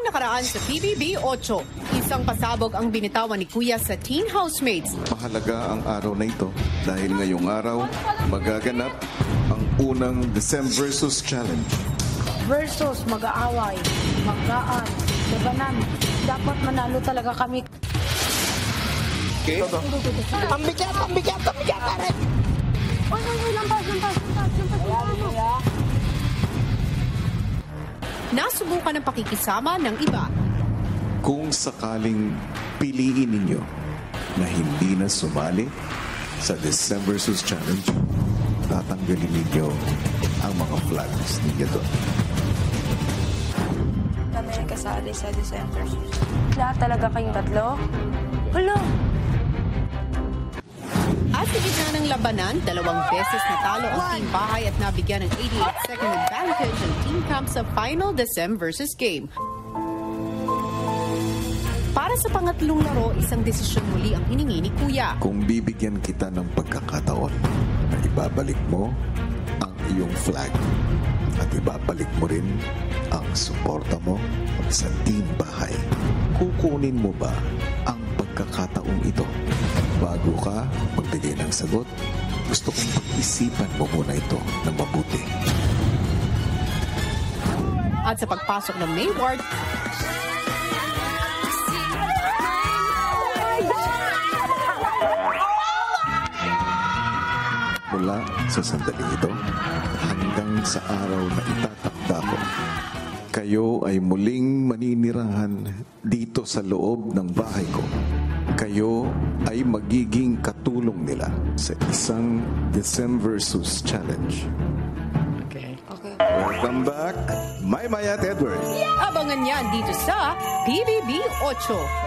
nakaraan sa PBB 8, isang pasabog ang binitawan ni Kuya sa teen housemates. Mahalaga ang araw na ito dahil ngayong araw magaganap ang unang December versus Challenge. Versus mag-aaway, magkaan, labanan. Dapat manalo talaga kami. Okay? Ang bigat! Oy, lampas. Nasubukan ang pakikisama ng iba. Kung sakaling piliin ninyo na hindi na sumali sa December versus Challenge, tatanggalin ninyo ang mga flags ninyo doon. Kami kasali sa December. Lahat talaga kayong tatlo? Hala! At sa gitna ng labanan, 2 beses natalo ang Team Bahay at nabigyan ng 88-second advantage ang Team Camp sa final December versus game. Para sa pangatlong laro, isang desisyon muli ang hiningi ni Kuya. Kung bibigyan kita ng pagkakataon na ibabalik mo ang iyong flag at ibabalik mo rin ang suporta mo sa Team Bahay, kukunin mo ba ang pagkakataong ito? Bago ka magbigay ng sagot, gusto kong pag-isipan mo muna ito ng mabuti. At sa pagpasok ng May Ward, mula sa sandaling ito hanggang sa araw na itatakda ko, kayo ay muling maninirahan dito sa loob ng bahay ko. Kayo ay magiging katulong nila sa isang December versus Challenge. Okay. Welcome back, Maymay at Edward. abangan yan dito sa PBB 8.